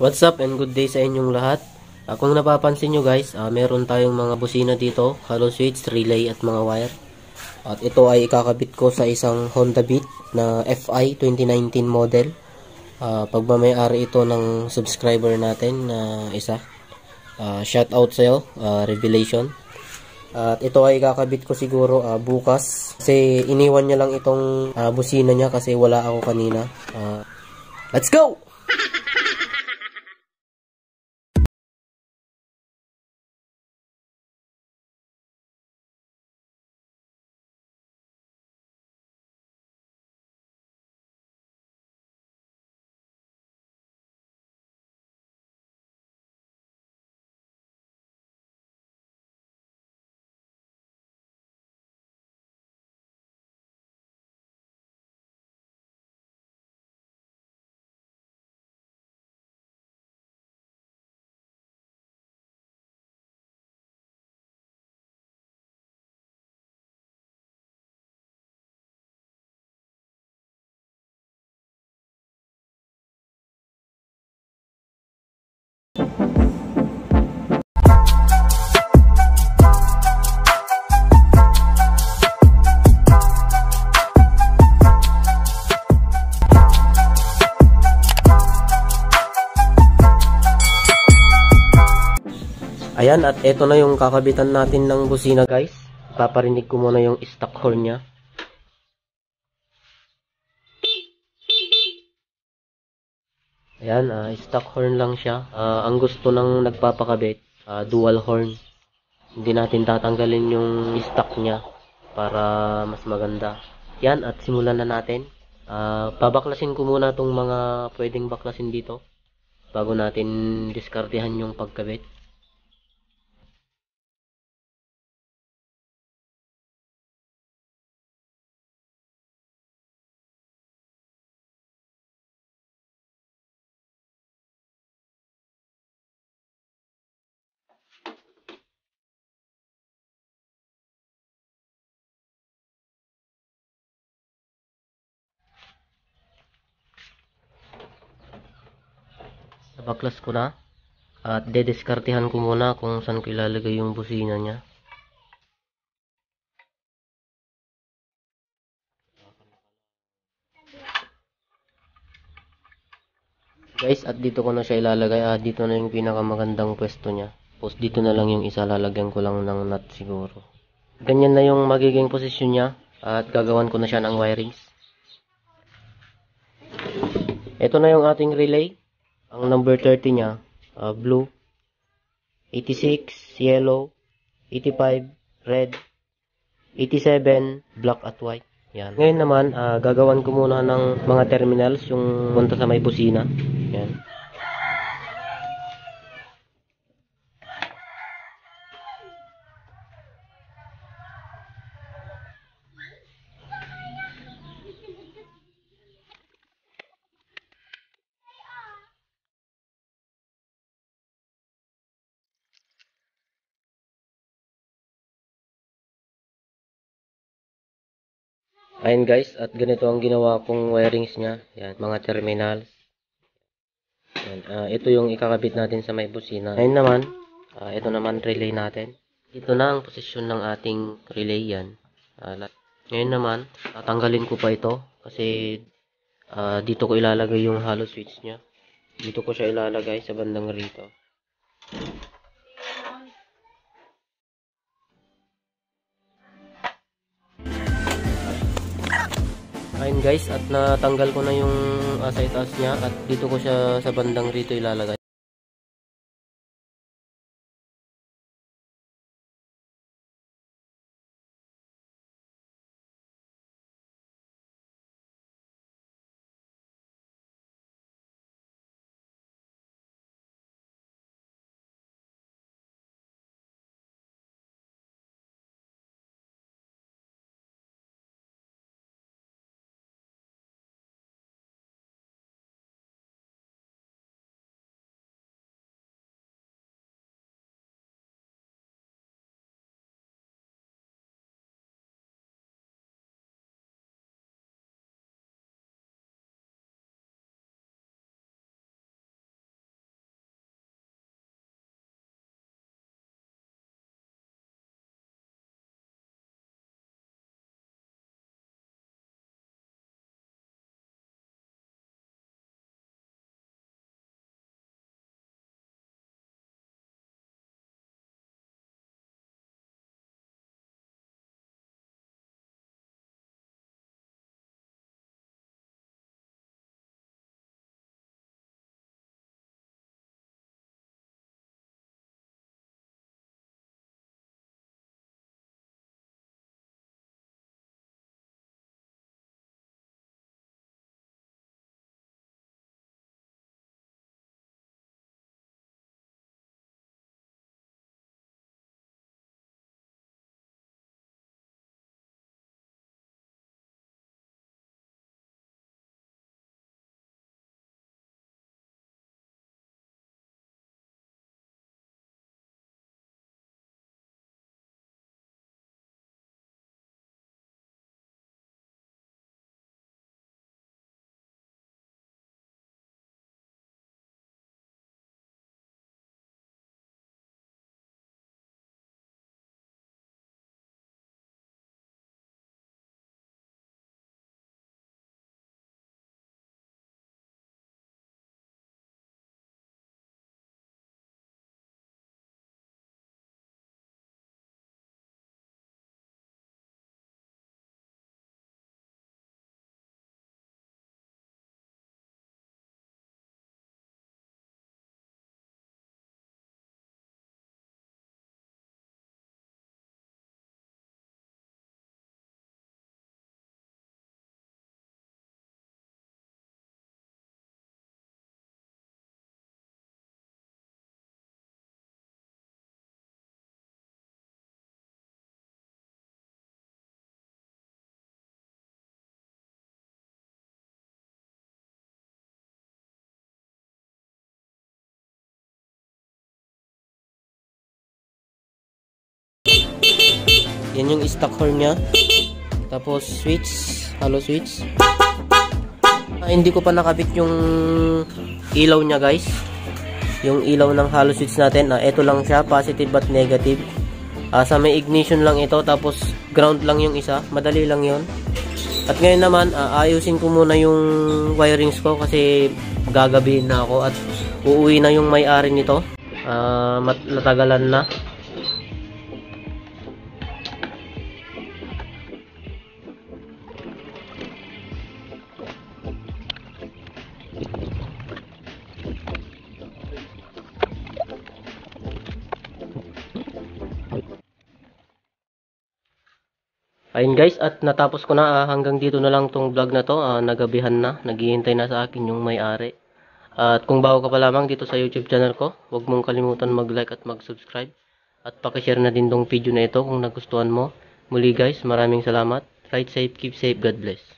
What's up and good day sa inyong lahat. Kung napapansin nyo guys, meron tayong mga busina dito, hollow switch, relay at mga wire. At ito ay ikakabit ko sa isang Honda Beat na FI 2019 model. Pagmamayari ito ng subscriber natin na isa. Shout out sa'yo, Revelation. At ito ay ikakabit ko siguro bukas. Kasi iniwan niya lang itong busina niya kasi wala ako kanina. Let's go! Ayan, at eto na yung kakabitan natin ng busina guys. Paparinig ko muna yung stock horn nya. Ayan, stock horn lang siya. Ang gusto ng nagpapakabit, dual horn. Hindi natin tatanggalin yung stock nya para mas maganda. Yan, at simulan na natin. Pabaklasin ko muna itong mga pwedeng baklasin dito bago natin diskartehan yung pagkabit. Nabaklas ko na at dediskartehan ko muna kung saan ko ilalagay yung busina nya. Guys, at dito ko na siya ilalagay. Dito na yung pinakamagandang pwesto nya. Tapos dito na lang yung isa, lalagyan ko lang ng nut siguro. Ganyan na yung magiging posisyon nya. At gagawan ko na siya ng wirings. Ito na yung ating relay. Ang number 30 nya, blue, 86, yellow, 85, red, 87, black at white. Yan. Ngayon naman, gagawan ko muna ng mga terminals yung punta sa may busina. Yan. Ayan guys, at ganito ang ginawa kong wirings nya. Yan, mga terminals. Yan, ito yung ikakabit natin sa may busina. Ngayon naman, ito naman relay natin. Ito na ang posisyon ng ating relay yan. Ngayon naman, tatanggalin ko pa ito kasi dito ko ilalagay yung hollow switch nya. Dito ko siya ilalagay sa bandang rito. Ayun guys, at natanggal ko na yung sa itaas nya at dito ko siya sa bandang rito ilalagay. Yan yung stock horn nya. Tapos switch, hollow switch. Hindi ko pa nakabit yung ilaw nya guys. Yung ilaw ng hollow switch natin. Ito lang siya, positive at negative. Sa may ignition lang ito, tapos ground lang yung isa. Madali lang yon. At ngayon naman, ayusin ko muna yung wirings ko kasi gagabihin na ako at uuwi na yung may-ari nito. Natagalan na. Ayun guys, at natapos ko na, hanggang dito na lang tong vlog na to. Nagabihan na, naghihintay na sa akin yung may-ari. At kung bago ka pa lamang dito sa YouTube channel ko, huwag mong kalimutan mag-like at mag-subscribe. At pakishare na din tong video na ito kung nagustuhan mo. Muli guys, maraming salamat. Ride safe, keep safe, God bless.